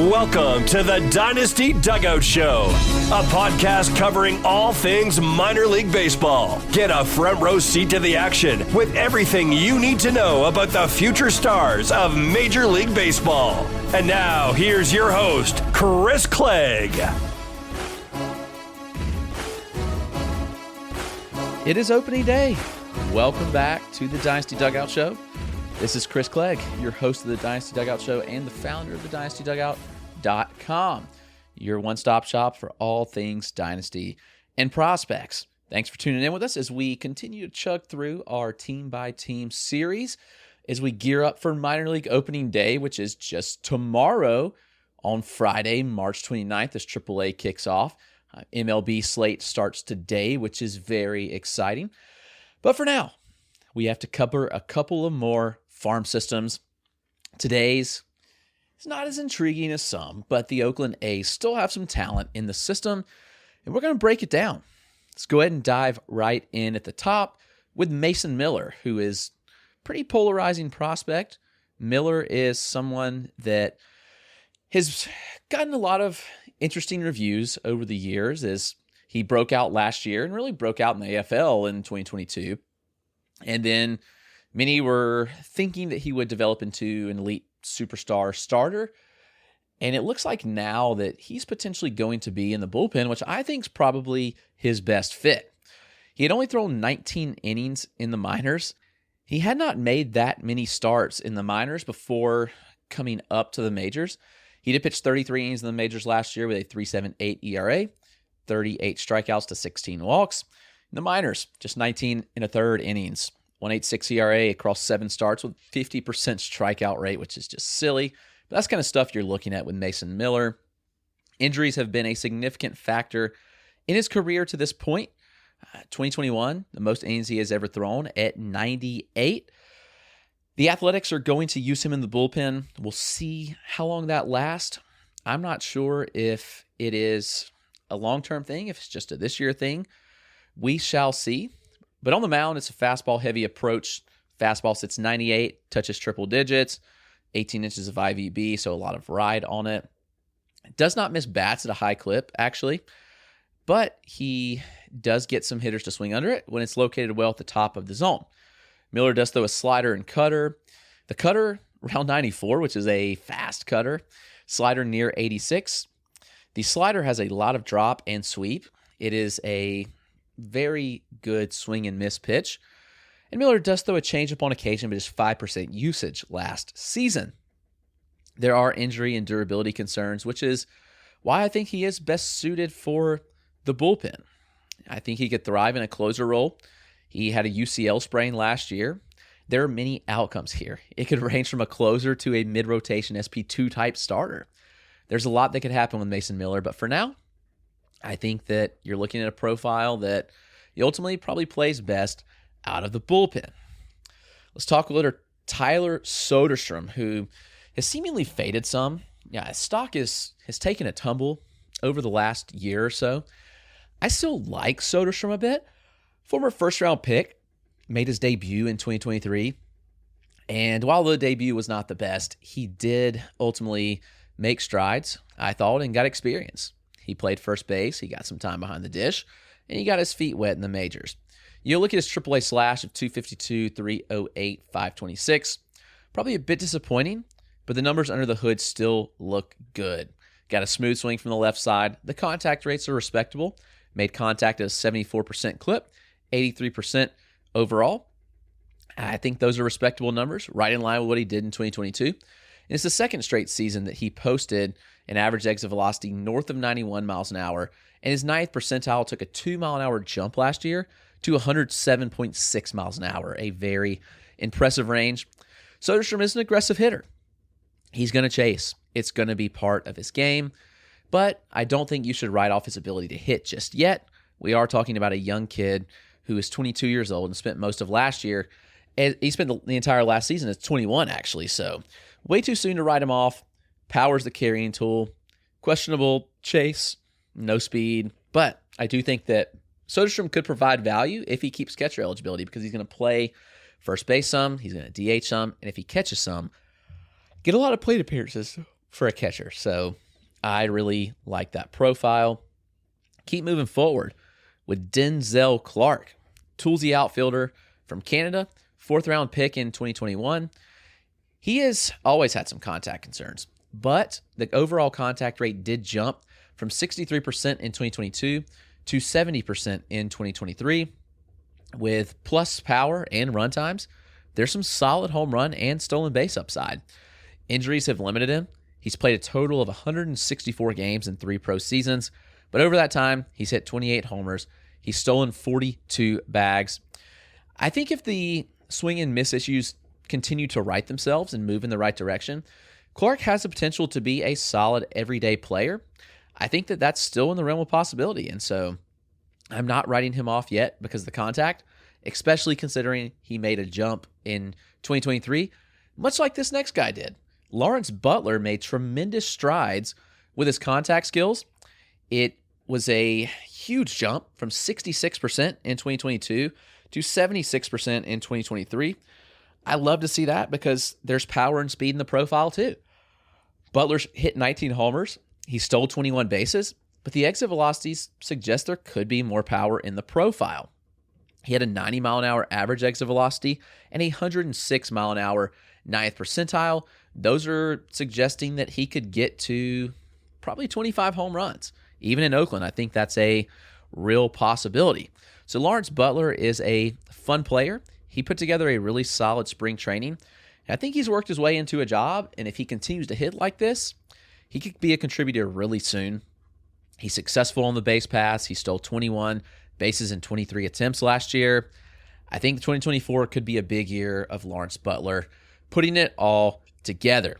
Welcome to the Dynasty Dugout Show, a podcast covering all things minor league baseball. Get a front row seat to the action with everything you need to know about the future stars of Major League Baseball. And now, here's your host, Chris Clegg. It is opening day. Welcome back to the Dynasty Dugout Show. This is Chris Clegg, your host of the Dynasty Dugout Show and the founder of the DynastyDugout.com, your one-stop shop for all things Dynasty and prospects. Thanks for tuning in with us as we continue to chug through our team-by-team series as we gear up for minor league opening day, which is just tomorrow on Friday, March 29th, as AAA kicks off. MLB slate starts today, which is very exciting. But for now, we have to cover a couple of more farm systems. Today's is not as intriguing as some, but the Oakland A's still have some talent in the system, and we're going to break it down. Let's go ahead and dive right in at the top with Mason Miller, who is a pretty polarizing prospect. Miller is someone that has gotten a lot of interesting reviews over the years as he broke out last year and really broke out in the AFL in 2022. And then many were thinking that he would develop into an elite superstar starter. And it looks like now that he's potentially going to be in the bullpen, which I think is probably his best fit. He had only thrown 19 innings in the minors. He had not made that many starts in the minors before coming up to the majors. He did pitch 33 innings in the majors last year with a 3.78 ERA, 38 strikeouts to 16 walks. In the minors, just 19 and a third innings, 1.86 ERA across 7 starts with 50% strikeout rate, which is just silly. But that's kind of stuff you're looking at with Mason Miller. Injuries have been a significant factor in his career to this point. 2021, the most innings he has ever thrown at 98. The Athletics are going to use him in the bullpen. We'll see how long that lasts. I'm not sure if it is a long-term thing, if it's just a this-year thing. We shall see. But on the mound, it's a fastball-heavy approach. Fastball sits 98, touches triple digits, 18 inches of IVB, so a lot of ride on it. Does not miss bats at a high clip, actually. But he does get some hitters to swing under it when it's located well at the top of the zone. Miller does throw a slider and cutter. The cutter, around 94, which is a fast cutter. Slider near 86. The slider has a lot of drop and sweep. It is a very good swing and miss pitch. And Miller does throw a changeup on occasion, but is 5% usage last season. There are injury and durability concerns, which is why I think he is best suited for the bullpen. I think he could thrive in a closer role. He had a UCL sprain last year. There are many outcomes here. It could range from a closer to a mid-rotation SP2 type starter. There's a lot that could happen with Mason Miller, but for now, I think that you're looking at a profile that he ultimately probably plays best out of the bullpen. Let's talk a little Tyler Soderstrom, who has seemingly faded some. Yeah, his stock has taken a tumble over the last year or so. I still like Soderstrom a bit. Former first-round pick, made his debut in 2023. And while the debut was not the best, he did ultimately make strides, I thought, and got experience. He played first base, he got some time behind the dish, and he got his feet wet in the majors. You look at his AAA slash of 252, 308, 526. Probably a bit disappointing, but the numbers under the hood still look good. Got a smooth swing from the left side. The contact rates are respectable. Made contact at a 74% clip, 83% overall. I think those are respectable numbers, right in line with what he did in 2022. And it's the second straight season that he posted an average exit velocity north of 91 miles an hour, and his 9th percentile took a 2-mile-an-hour jump last year to 107.6 miles an hour, a very impressive range. Soderstrom is an aggressive hitter. He's going to chase. It's going to be part of his game, but I don't think you should write off his ability to hit just yet. We are talking about a young kid who is 22 years old and spent most of last year. He spent the entire last season as 21, actually, so way too soon to write him off. Power's the carrying tool. Questionable chase, no speed. But I do think that Soderstrom could provide value if he keeps catcher eligibility because he's going to play first base some, he's going to DH some, and if he catches some, get a lot of plate appearances. for a catcher. So I really like that profile. Keep moving forward with Denzel Clark, toolsy outfielder from Canada, 4th-round pick in 2021. He has always had some contact concerns, but the overall contact rate did jump from 63% in 2022 to 70% in 2023. With plus power and run times, there's some solid home run and stolen base upside. Injuries have limited him. He's played a total of 164 games in 3 pro seasons, but over that time, he's hit 28 homers. He's stolen 42 bags. I think if the swing and miss issues continue to right themselves and move in the right direction, Clark has the potential to be a solid everyday player. I think that that's still in the realm of possibility, and so I'm not writing him off yet because of the contact, especially considering he made a jump in 2023, much like this next guy did. Lawrence Butler made tremendous strides with his contact skills. It was a huge jump from 66% in 2022 to 76% in 2023. I love to see that because there's power and speed in the profile too. Butler's hit 19 homers. He stole 21 bases, but the exit velocities suggest there could be more power in the profile. He had a 90-mile-an-hour average exit velocity and a 106-mile-an-hour 9th percentile. Those are suggesting that he could get to probably 25 home runs. Even in Oakland, I think that's a real possibility. So Lawrence Butler is a fun player. He put together a really solid spring training. And I think he's worked his way into a job, and if he continues to hit like this, he could be a contributor really soon. He's successful on the base paths. He stole 21 bases in 23 attempts last year. I think 2024 could be a big year of Lawrence Butler, putting it all together.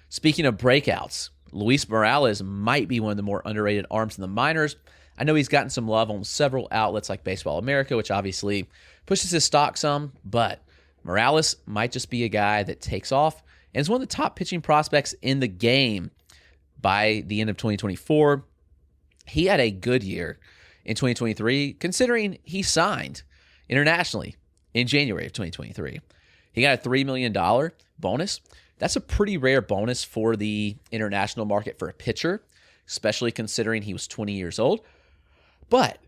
Speaking of breakouts, Luis Morales might be one of the more underrated arms in the minors. I know he's gotten some love on several outlets like Baseball America, which obviously pushes his stock some, but Morales might just be a guy that takes off and is one of the top pitching prospects in the game by the end of 2024. He had a good year in 2023, considering he signed internationally in January of 2023. He got a $3 million bonus. That's a pretty rare bonus for the international market for a pitcher, especially considering he was 20 years old. But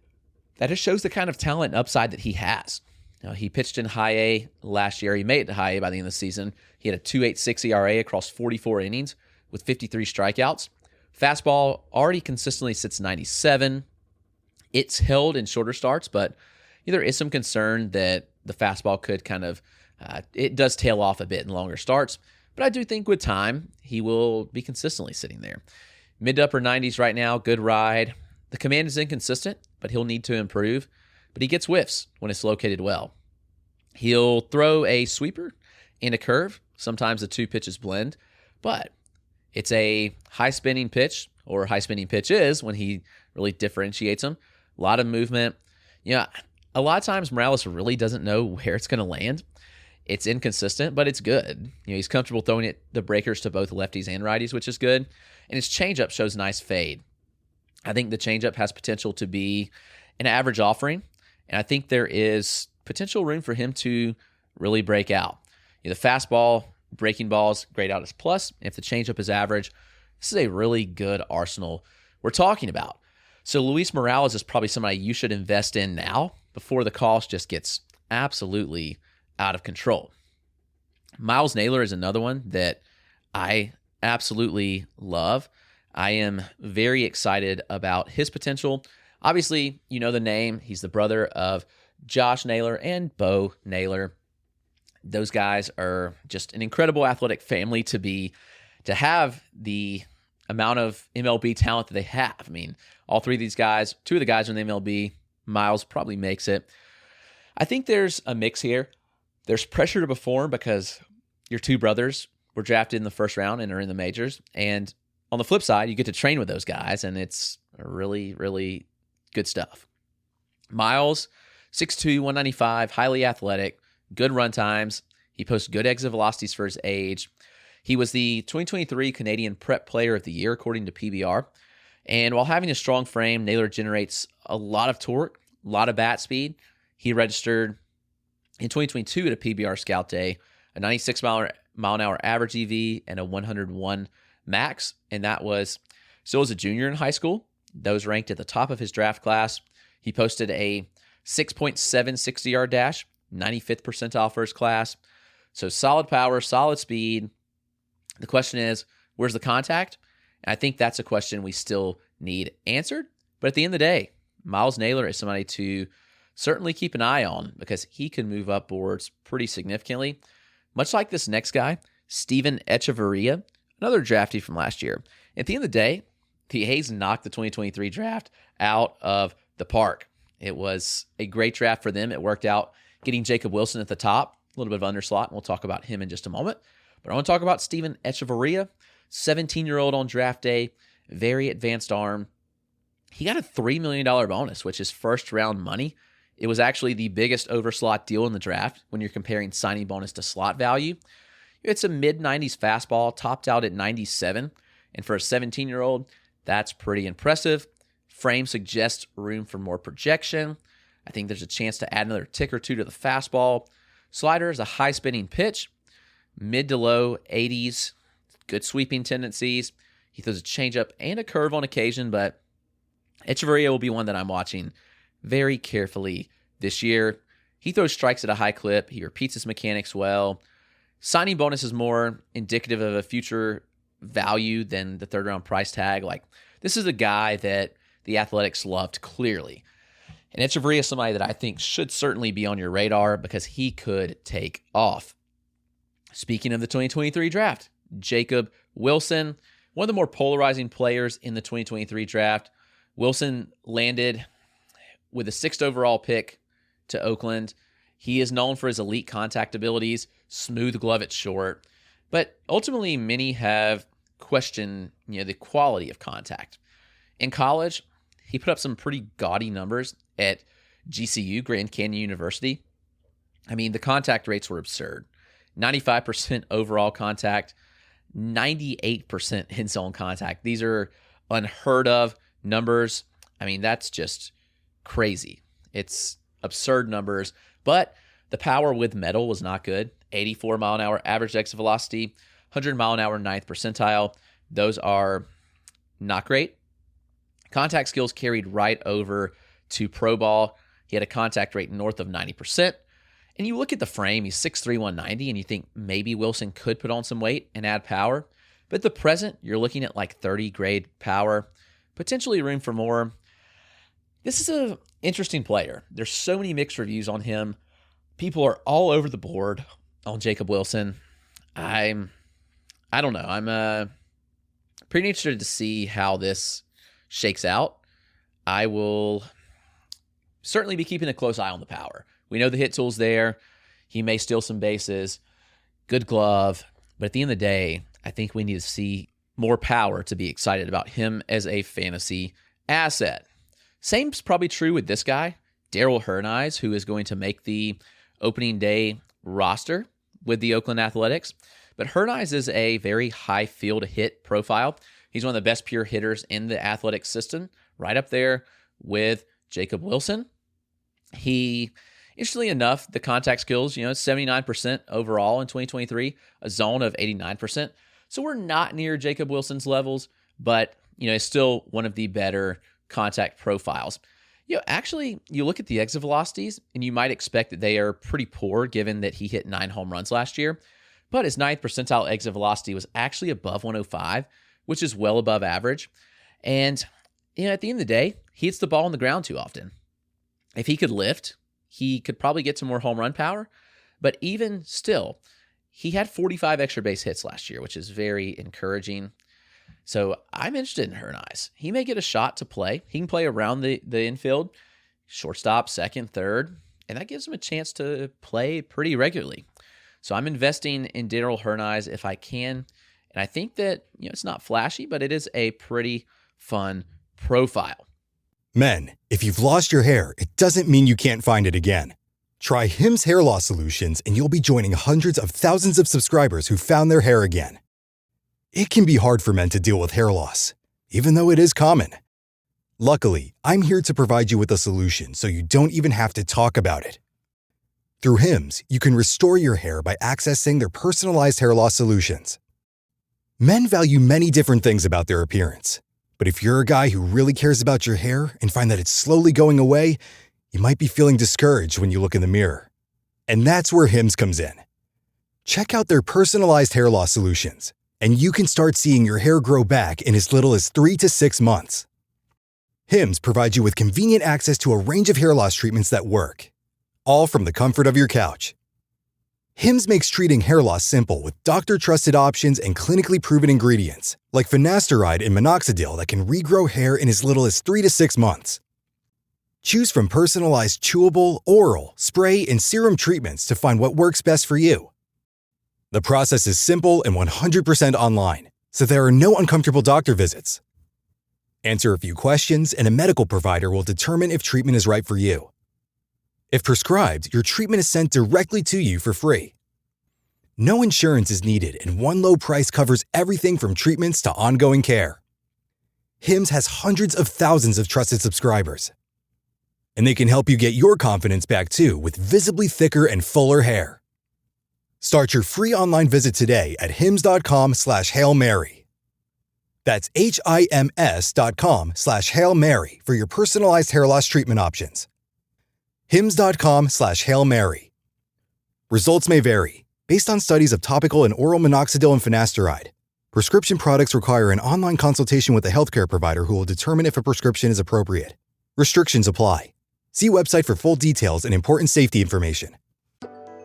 that just shows the kind of talent and upside that he has. Now, he pitched in high A last year. He made it to high A by the end of the season. He had a 2.86 ERA across 44 innings with 53 strikeouts. Fastball already consistently sits 97. It's held in shorter starts, but there is some concern that the fastball could kind of, it does tail off a bit in longer starts. But I do think with time, he will be consistently sitting there. Mid to upper 90s right now, good ride. The command is inconsistent, but he'll need to improve. But he gets whiffs when it's located well. He'll throw a sweeper and a curve. Sometimes the two pitches blend, but it's a high-spinning pitch, or high-spinning pitch is when he really differentiates them. A lot of movement. A lot of times Morales really doesn't know where it's going to land. It's inconsistent, but it's good. He's comfortable throwing it the breakers to both lefties and righties, which is good. And his changeup shows nice fade. I think the changeup has potential to be an average offering, and I think there is potential room for him to really break out. The fastball, breaking balls, grade out as plus. If the changeup is average, this is a really good arsenal we're talking about. So Luis Morales is probably somebody you should invest in now before the cost just gets absolutely out of control. Miles Naylor is another one that I absolutely love. I am very excited about his potential. Obviously, you know the name. He's the brother of Josh Naylor and Bo Naylor. Those guys are just an incredible athletic family to have the amount of MLB talent that they have. I mean, all three of these guys, two of the guys are in the MLB. Miles probably makes it. I think there's a mix here. There's pressure to perform because your two brothers were drafted in the first round and are in the majors. And on the flip side, you get to train with those guys, and it's really, really good stuff. Miles, 6'2", 195, highly athletic, good run times. He posts good exit velocities for his age. He was the 2023 Canadian Prep Player of the Year, according to PBR. And while having a strong frame, Naylor generates a lot of torque, a lot of bat speed. He registered in 2022 at a PBR Scout Day, a 96 mile an hour average EV and a 101 max, and that was still as a junior in high school. Those ranked at the top of his draft class. He posted a 6.7 60-yard dash, 95th percentile for his class. So solid power, solid speed. The question is, where's the contact? And I think that's a question we still need answered. But at the end of the day, Miles Naylor is somebody to certainly keep an eye on because he can move up boards pretty significantly. Much like this next guy, Steven Echeverria, another draftee from last year. At the end of the day, the A's knocked the 2023 draft out of the park. It was a great draft for them. It worked out getting Jacob Wilson at the top, a little bit of underslot, and we'll talk about him in just a moment. But I want to talk about Steven Echeverria, 17-year-old on draft day, very advanced arm. He got a $3 million bonus, which is first-round money. It was actually the biggest overslot deal in the draft when you're comparing signing bonus to slot value. It's a mid-90s fastball, topped out at 97. And for a 17-year-old, that's pretty impressive. Frame suggests room for more projection. I think there's a chance to add another tick or two to the fastball. Slider is a high-spinning pitch, mid to low 80s, good sweeping tendencies. He throws a changeup and a curve on occasion, but Echeverria will be one that I'm watching very carefully this year. He throws strikes at a high clip. He repeats his mechanics well. Signing bonus is more indicative of a future value than the third-round price tag. Like, this is a guy that the Athletics loved clearly. And Echeverria is somebody that I think should certainly be on your radar because he could take off. Speaking of the 2023 draft, Jacob Wilson, one of the more polarizing players in the 2023 draft. Wilson landed with a 6th overall pick to Oakland. He is known for his elite contact abilities, smooth glove at short, but ultimately many have questioned, the quality of contact. In college, he put up some pretty gaudy numbers at GCU, Grand Canyon University. I mean, the contact rates were absurd. 95% overall contact, 98% in-zone contact. These are unheard of numbers. I mean, that's just crazy. It's absurd numbers, but the power with metal was not good. 84 mile an hour average exit velocity, 100 mile an hour 9th percentile. Those are not great. Contact skills carried right over to pro ball. He had a contact rate north of 90%. And you look at the frame, he's 6'3", 190, and you think maybe Wilson could put on some weight and add power. But at the present, you're looking at like 30 grade power, potentially room for more. This is an interesting player. There's so many mixed reviews on him. People are all over the board on Jacob Wilson. I don't know. I'm pretty interested to see how this shakes out. I will certainly be keeping a close eye on the power. We know the hit tool's there. He may steal some bases. Good glove. But at the end of the day, I think we need to see more power to be excited about him as a fantasy asset. Same's probably true with this guy, Darrell Hernaiz, who is going to make the opening day roster with the Oakland Athletics. But Hernaiz is a very high field hit profile. He's one of the best pure hitters in the athletic system, right up there with Jacob Wilson. He, interestingly enough, the contact skills, 79% overall in 2023, a zone of 89%. So we're not near Jacob Wilson's levels, but, it's still one of the better contact profiles. Actually, you look at the exit velocities, and you might expect that they are pretty poor given that he hit 9 home runs last year. But his 9th percentile exit velocity was actually above 105, which is well above average. And, at the end of the day, he hits the ball on the ground too often. If he could lift, he could probably get some more home run power. But even still, he had 45 extra base hits last year, which is very encouraging. So I'm interested in Hernaiz. He may get a shot to play. He can play around the infield, shortstop, second, third, and that gives him a chance to play pretty regularly. So I'm investing in Darrell Hernaiz if I can. And I think that, it's not flashy, but it is a pretty fun profile. Men, if you've lost your hair, it doesn't mean you can't find it again. Try Hims Hair Loss Solutions and you'll be joining hundreds of thousands of subscribers who found their hair again. It can be hard for men to deal with hair loss, even though it is common. Luckily, I'm here to provide you with a solution so you don't even have to talk about it. Through Hims, you can restore your hair by accessing their personalized hair loss solutions. Men value many different things about their appearance. But if you're a guy who really cares about your hair and find that it's slowly going away, you might be feeling discouraged when you look in the mirror. And that's where Hims comes in. Check out their personalized hair loss solutions, and you can start seeing your hair grow back in as little as 3 to 6 months. Hims provides you with convenient access to a range of hair loss treatments that work, all from the comfort of your couch. Hims makes treating hair loss simple with doctor-trusted options and clinically proven ingredients, like finasteride and minoxidil that can regrow hair in as little as 3 to 6 months. Choose from personalized chewable, oral, spray, and serum treatments to find what works best for you. The process is simple and 100% online, so there are no uncomfortable doctor visits. Answer a few questions, and a medical provider will determine if treatment is right for you. If prescribed, your treatment is sent directly to you for free. No insurance is needed, and one low price covers everything from treatments to ongoing care. Hims has hundreds of thousands of trusted subscribers. And they can help you get your confidence back too with visibly thicker and fuller hair. Start your free online visit today at hims.com/Hail Mary. That's HIMS.com/Hail Mary for your personalized hair loss treatment options. hims.com/Hail Mary. Results may vary based on studies of topical and oral minoxidil and finasteride. Prescription products require an online consultation with a healthcare provider who will determine if a prescription is appropriate. Restrictions apply. See website for full details and important safety information.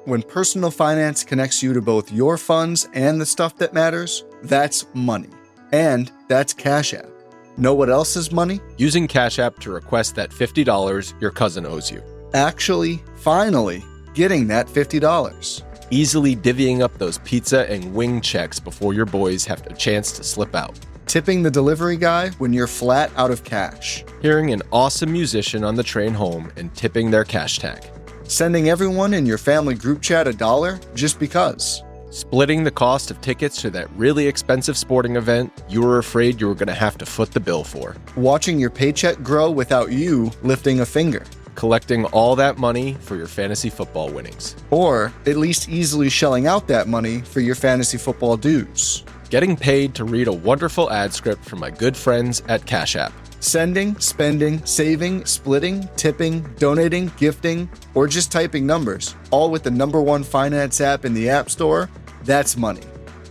When personal finance connects you to both your funds and the stuff that matters, that's money. And that's Cash App. Know what else is money? Using Cash App to request that $50 your cousin owes you. Actually, finally, getting that $50. Easily divvying up those pizza and wing checks before your boys have a chance to slip out. Tipping the delivery guy when you're flat out of cash. Hearing an awesome musician on the train home and tipping their cash tag. Sending everyone in your family group chat $1 just because. Splitting the cost of tickets to that really expensive sporting event you were afraid you were going to have to foot the bill for. Watching your paycheck grow without you lifting a finger. Collecting all that money for your fantasy football winnings. Or at least easily shelling out that money for your fantasy football dues. Getting paid to read a wonderful ad script from my good friends at Cash App. Sending, spending, saving, splitting, tipping, donating, gifting, or just typing numbers, all with the #1 finance app in the App Store. That's money.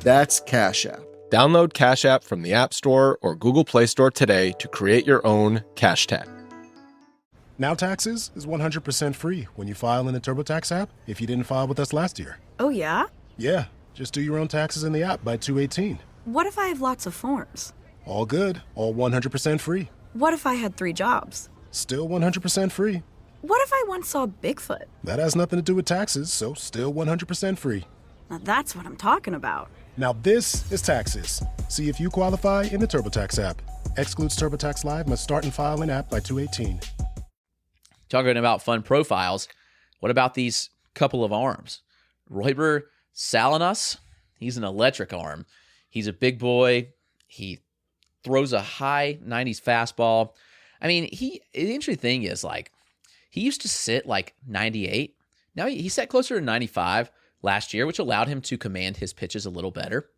That's Cash App. Download Cash App from the App Store or Google Play Store today to create your own cash tag. Now Taxes is 100% free when you file in the TurboTax app if you didn't file with us last year. Oh, yeah? Yeah, just do your own taxes in the app by 2/18. What if I have lots of forms? All good, all 100% free. What if I had 3 jobs? Still 100% free. What if I once saw Bigfoot? That has nothing to do with taxes, so still 100% free. Now that's what I'm talking about. Now this is Taxes. See if you qualify in the TurboTax app. Excludes TurboTax Live, must start and file in app by 2/18. Talking about fun profiles, what about these couple of arms? Royber Salinas, he's an electric arm. He's a big boy. He throws a high 90s fastball. I mean, the interesting thing is, like, he used to sit like 98. Now he sat closer to 95 last year, which allowed him to command his pitches a little better.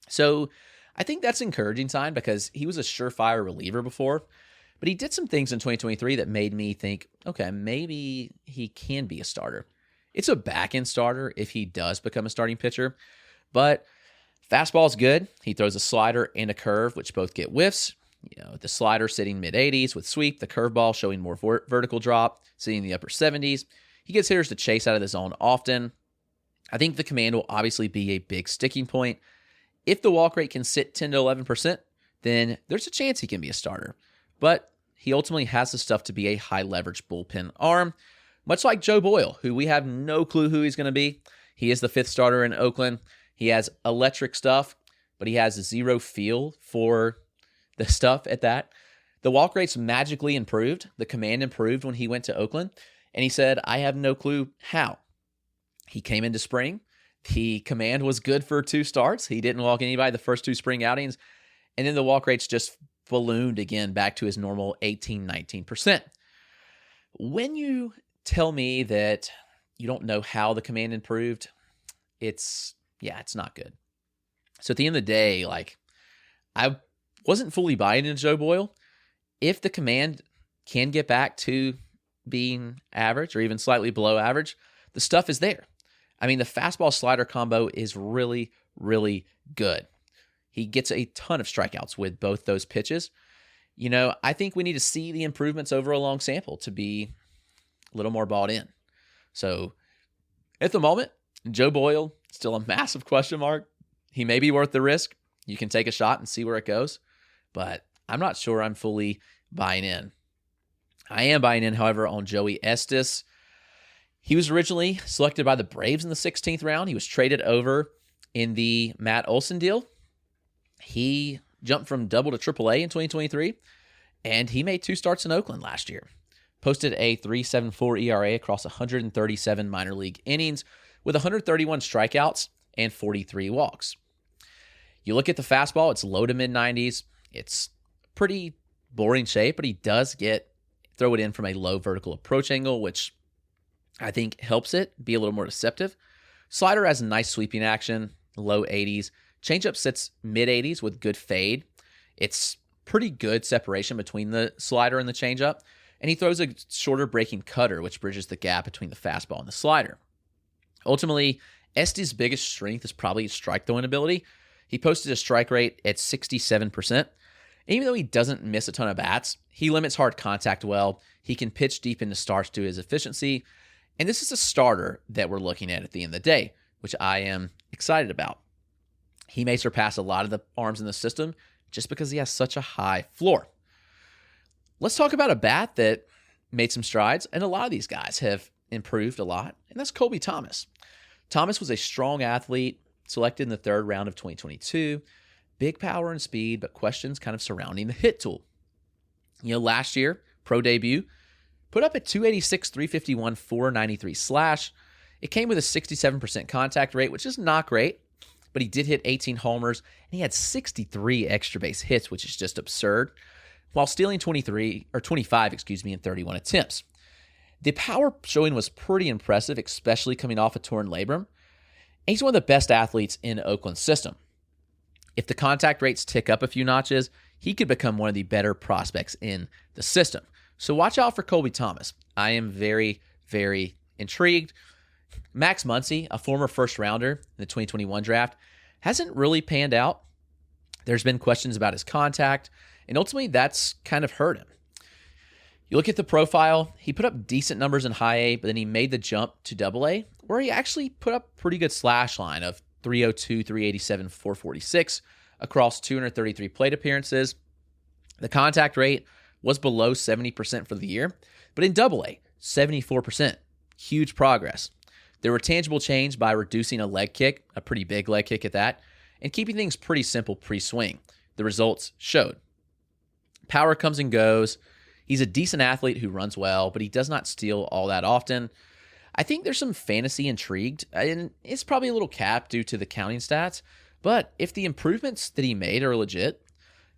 So I think that's an encouraging sign because he was a surefire reliever before. But he did some things in 2023 that made me think, okay, maybe he can be a starter. It's a back-end starter if he does become a starting pitcher. But fastball's good. He throws a slider and a curve, which both get whiffs. You know, the slider sitting mid-80s with sweep, the curveball showing more vertical drop, sitting in the upper 70s. He gets hitters to chase out of the zone often. I think the command will obviously be a big sticking point. If the walk rate can sit 10 to 11%, then there's a chance he can be a starter. But he ultimately has the stuff to be a high-leverage bullpen arm, much like Joe Boyle, who we have no clue who he's going to be. He is the 5th starter in Oakland. He has electric stuff, but he has zero feel for the stuff at that. The walk rate's magically improved. The command improved when he went to Oakland, and he said, I have no clue how. He came into spring. The command was good for 2 starts. He didn't walk anybody the first 2 spring outings, and then the walk rate's just ballooned again back to his normal 18-19%. When you tell me that you don't know how the command improved, it's not good. So at the end of the day, I wasn't fully buying into Joe Boyle. If the command can get back to being average or even slightly below average, the stuff is there. I mean, the fastball slider combo is really, really good. He gets a ton of strikeouts with both those pitches. I think we need to see the improvements over a long sample to be a little more bought in. So at the moment, Joe Boyle, still a massive question mark. He may be worth the risk. You can take a shot and see where it goes, but I'm not sure I'm fully buying in. I am buying in, however, on Joey Estes. He was originally selected by the Braves in the 16th round. He was traded over in the Matt Olson deal. He jumped from double to triple A in 2023, and he made 2 starts in Oakland last year. Posted a 3.74 ERA across 137 minor league innings with 131 strikeouts and 43 walks. You look at the fastball, it's low to mid-90s. It's pretty boring shape, but he does throw it in from a low vertical approach angle, which I think helps it be a little more deceptive. Slider has nice sweeping action, low 80s. Changeup sits mid-80s with good fade. It's pretty good separation between the slider and the changeup. And he throws a shorter breaking cutter, which bridges the gap between the fastball and the slider. Ultimately, Estes' biggest strength is probably his strike throwing ability. He posted a strike rate at 67%. And even though he doesn't miss a ton of bats, he limits hard contact well. He can pitch deep into starts due to his efficiency. And this is a starter that we're looking at the end of the day, which I am excited about. He may surpass a lot of the arms in the system just because he has such a high floor. Let's talk about a bat that made some strides, and a lot of these guys have improved a lot, and that's Colby Thomas. Thomas was a strong athlete, selected in the 3rd round of 2022. Big power and speed, but questions kind of surrounding the hit tool. Last year, pro debut, put up a 286, 351, 493 slash. It came with a 67% contact rate, which is not great, but he did hit 18 homers, and he had 63 extra base hits, which is just absurd, while stealing 25 in 31 attempts. The power showing was pretty impressive, especially coming off a torn labrum. And he's one of the best athletes in Oakland's system. If the contact rates tick up a few notches, he could become one of the better prospects in the system. So watch out for Colby Thomas. I am very, very intrigued. Max Muncy, a former first rounder in the 2021 draft, hasn't really panned out. There's been questions about his contact, and ultimately that's kind of hurt him. You look at the profile, he put up decent numbers in high A, but then he made the jump to double A, where he actually put up pretty good slash line of 302, 387, 446 across 233 plate appearances. The contact rate was below 70% for the year, but in double A, 74%. Huge progress. There were tangible change by reducing a leg kick, a pretty big leg kick at that, and keeping things pretty simple pre-swing. The results showed. Power comes and goes. He's a decent athlete who runs well, but he does not steal all that often. I think there's some fantasy intrigued, and it's probably a little capped due to the counting stats, but if the improvements that he made are legit,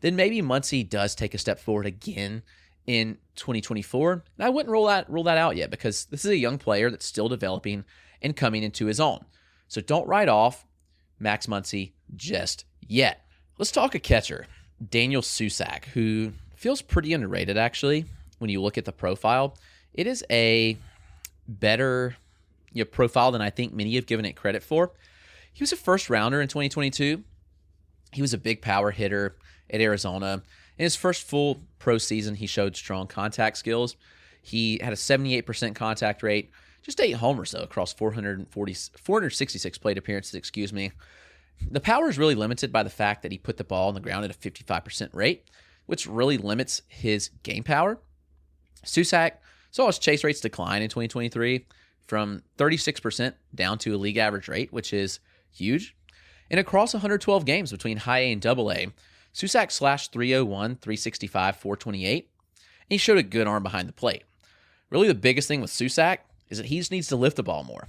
then maybe Muncy does take a step forward again in 2024. And I wouldn't rule that out yet, because this is a young player that's still developing and coming into his own. So don't write off Max Muncy just yet. Let's talk a catcher, Daniel Susac, who feels pretty underrated, actually, when you look at the profile. It is a better profile than I think many have given it credit for. He was a first rounder in 2022. He was a big power hitter at Arizona. In his first full pro season, he showed strong contact skills. He had a 78% contact rate, just 8 homers, though, across 466 plate appearances, The power is really limited by the fact that he put the ball on the ground at a 55% rate, which really limits his game power. Susac saw his chase rates decline in 2023 from 36% down to a league average rate, which is huge. And across 112 games between high A and double A, Susac slashed 301, 365, 428, and he showed a good arm behind the plate. Really, the biggest thing with Susac is that he just needs to lift the ball more.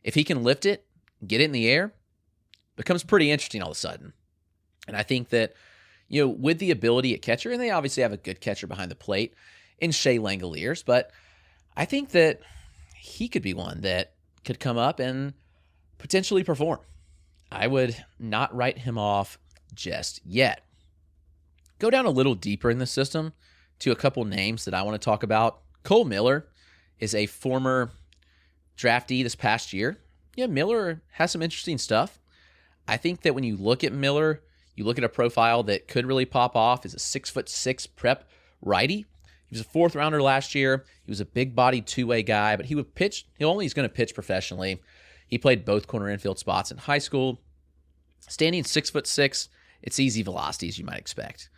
If he can lift it, get it in the air, it becomes pretty interesting all of a sudden. And I think that, with the ability at catcher, and they obviously have a good catcher behind the plate in Shea Langoliers, but I think that he could be one that could come up and potentially perform. I would not write him off just yet. Go down a little deeper in the system to a couple names that I want to talk about. Cole Miller is a former draftee this past year. Yeah, Miller has some interesting stuff. I think that when you look at Miller, you look at a profile that could really pop off as a 6'6" prep righty. He was a fourth rounder last year. He was a big body two-way guy, but he would pitch. He's going to pitch professionally. He played both corner infield spots in high school. Standing 6'6", it's easy velocity as you might expect.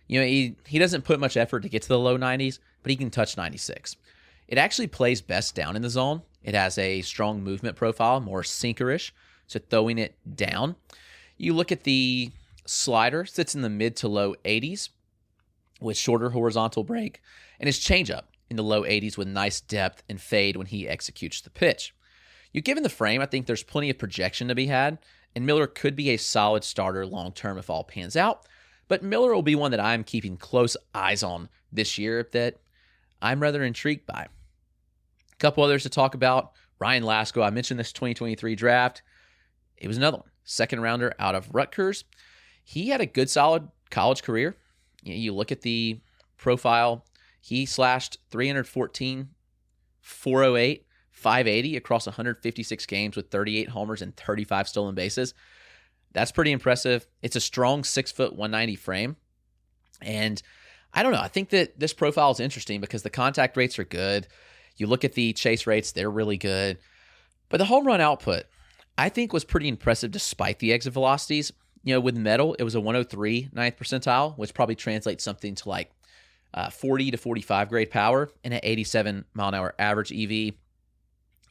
You know, he doesn't put much effort to get to the low 90s, but he can touch 96. It actually plays best down in the zone. It has a strong movement profile, more sinkerish, so throwing it down. You look at the slider, sits in the mid to low 80s with shorter horizontal break, and his changeup in the low 80s with nice depth and fade when he executes the pitch. Given the frame, I think there's plenty of projection to be had, and Miller could be a solid starter long-term if all pans out, but Miller will be one that I'm keeping close eyes on this year that I'm rather intrigued by. A couple others to talk about. Ryan Lasko, I mentioned this 2023 draft. It was another one. Second rounder out of Rutgers. He had a good, solid college career. You look at the profile, he slashed 314, 408, 580 across 156 games with 38 homers and 35 stolen bases. That's pretty impressive. It's a strong 6 foot 190 frame. And I don't know. I think that this profile is interesting because the contact rates are good. You look at the chase rates, they're really good. But the home run output, I think, was pretty impressive despite the exit velocities. With metal, it was a 103 ninth percentile, which probably translates something to like 40 to 45 grade power and an 87 mile an hour average EV.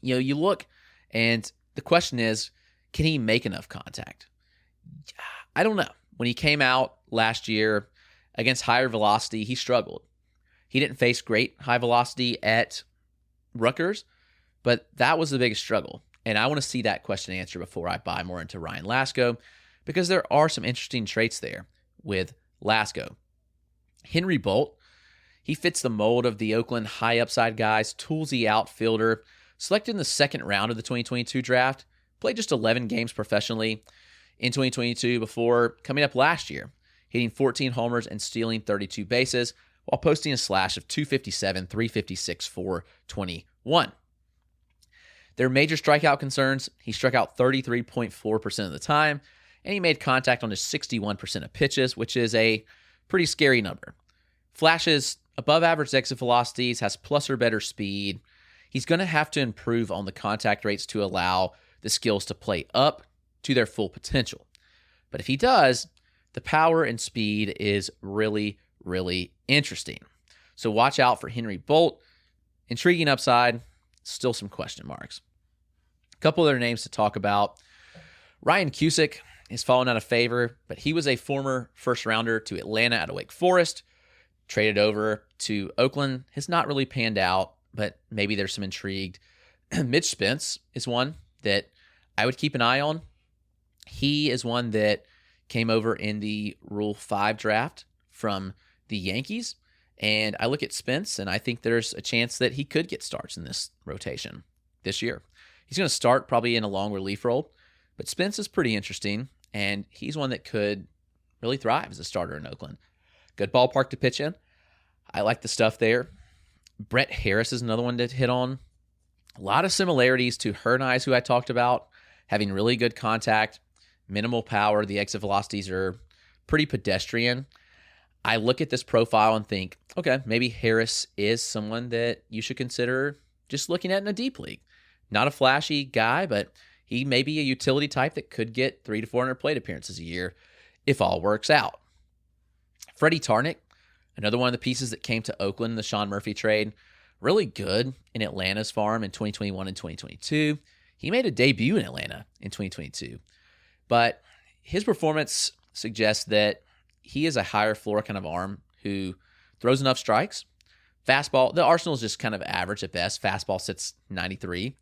You look, and the question is, can he make enough contact? I don't know. When he came out last year against higher velocity, he struggled. He didn't face great high velocity at Rutgers, but that was the biggest struggle. And I want to see that question answered before I buy more into Ryan Lasko, because there are some interesting traits there with Lasko. Henry Bolt, he fits the mold of the Oakland high upside guys, toolsy outfielder, selected in the second round of the 2022 draft, played just 11 games professionally in 2022 before coming up last year, hitting 14 homers and stealing 32 bases while posting a slash of 257, 356, 421. There are major strikeout concerns. He struck out 33.4% of the time, and he made contact on just 61% of pitches, which is a pretty scary number. Flashes above average exit velocities, has plus or better speed. He's going to have to improve on the contact rates to allow the skills to play up to their full potential. But if he does, the power and speed is really, really interesting. So watch out for Henry Bolt. Intriguing upside, still some question marks. A couple other names to talk about. Ryan Cusick is fallen out of favor, but he was a former first rounder to Atlanta out of Wake Forest, traded over to Oakland, has not really panned out, but maybe there's some intrigue. Mitch Spence is one that I would keep an eye on. He is one that came over in the Rule 5 draft from the Yankees, and I look at Spence, and I think there's a chance that he could get starts in this rotation this year. He's going to start probably in a long relief role, but Spence is pretty interesting, and he's one that could really thrive as a starter in Oakland. Good ballpark to pitch in. I like the stuff there. Brett Harris is another one to hit on. A lot of similarities to Herneyes, who I talked about, having really good contact, minimal power. The exit velocities are pretty pedestrian. I look at this profile and think, okay, maybe Harris is someone that you should consider just looking at in a deep league. Not a flashy guy, but he may be a utility type that could get 300 to 400 plate appearances a year if all works out. Freddie Tarnick, another one of the pieces that came to Oakland in the Sean Murphy trade, really good in Atlanta's farm in 2021 and 2022. He made a debut in Atlanta in 2022, but his performance suggests that he is a higher floor kind of arm who throws enough strikes. Fastball, the arsenal is just kind of average at best. Fastball sits 93,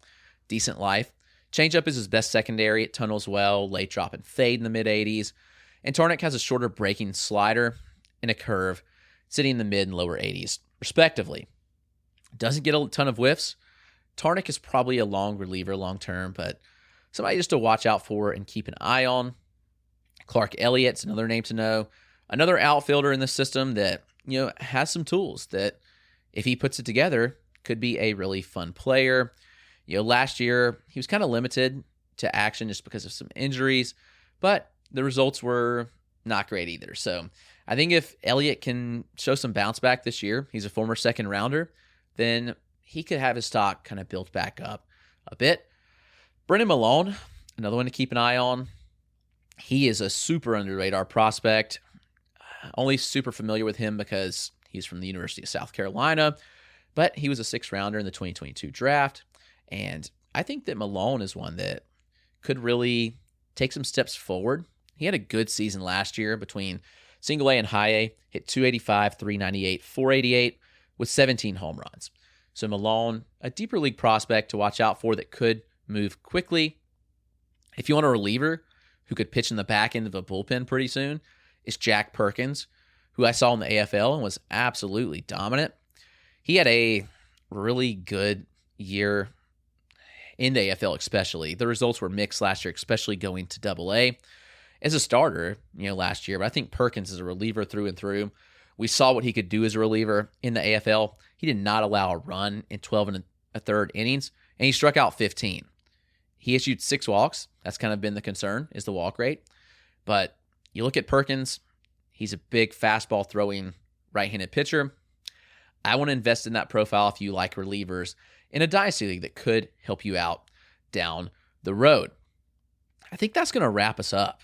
decent life. Changeup is his best secondary. It tunnels well, late drop and fade in the mid-80s. And Tarnick has a shorter breaking slider and a curve sitting in the mid and lower 80s, respectively. Doesn't get a ton of whiffs. Tarnick is probably a long reliever long-term, but somebody just to watch out for and keep an eye on. Clark Elliott's another name to know. Another outfielder in the system that, has some tools that if he puts it together could be a really fun player. Last year he was kind of limited to action just because of some injuries, but the results were not great either. So I think if Elliott can show some bounce back this year, he's a former second rounder, then he could have his stock kind of built back up a bit. Brennan Malone, another one to keep an eye on. He is a super under the radar prospect. Only super familiar with him because he's from the University of South Carolina, but he was a 6th rounder in the 2022 draft. And I think that Malone is one that could really take some steps forward. He had a good season last year between single A and high A, hit 285, 398, 488 with 17 home runs. So Malone, a deeper league prospect to watch out for that could move quickly. If you want a reliever who could pitch in the back end of a bullpen pretty soon, is Jack Perkins, who I saw in the AFL and was absolutely dominant. He had a really good year in the AFL especially. The results were mixed last year, especially going to AA. As a starter, last year, but I think Perkins is a reliever through and through. We saw what he could do as a reliever in the AFL. He did not allow a run in 12 1/3 innings, and he struck out 15. He issued 6 walks. That's kind of been the concern, is the walk rate. But you look at Perkins, he's a big fastball throwing right-handed pitcher. I want to invest in that profile if you like relievers in a Dynasty League that could help you out down the road. I think that's going to wrap us up.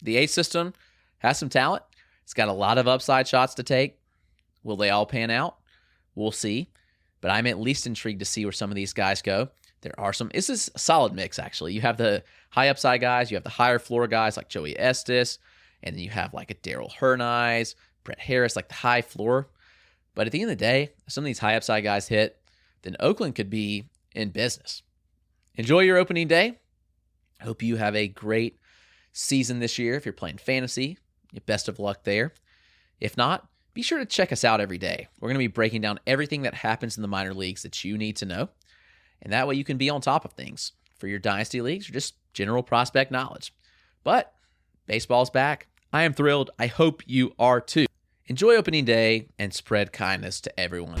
The A system has some talent. It's got a lot of upside shots to take. Will they all pan out? We'll see. But I'm at least intrigued to see where some of these guys go. There are some. This is a solid mix, actually. You have the high upside guys. You have the higher floor guys like Joey Estes. And then you have like a Daryl Hernise, Brett Harris, like the high floor. But at the end of the day, if some of these high upside guys hit, then Oakland could be in business. Enjoy your opening day. Hope you have a great season this year. If you're playing fantasy, best of luck there. If not, be sure to check us out every day. We're going to be breaking down everything that happens in the minor leagues that you need to know. And that way you can be on top of things for your Dynasty leagues or just general prospect knowledge. But baseball's back. I am thrilled. I hope you are too. Enjoy opening day and spread kindness to everyone.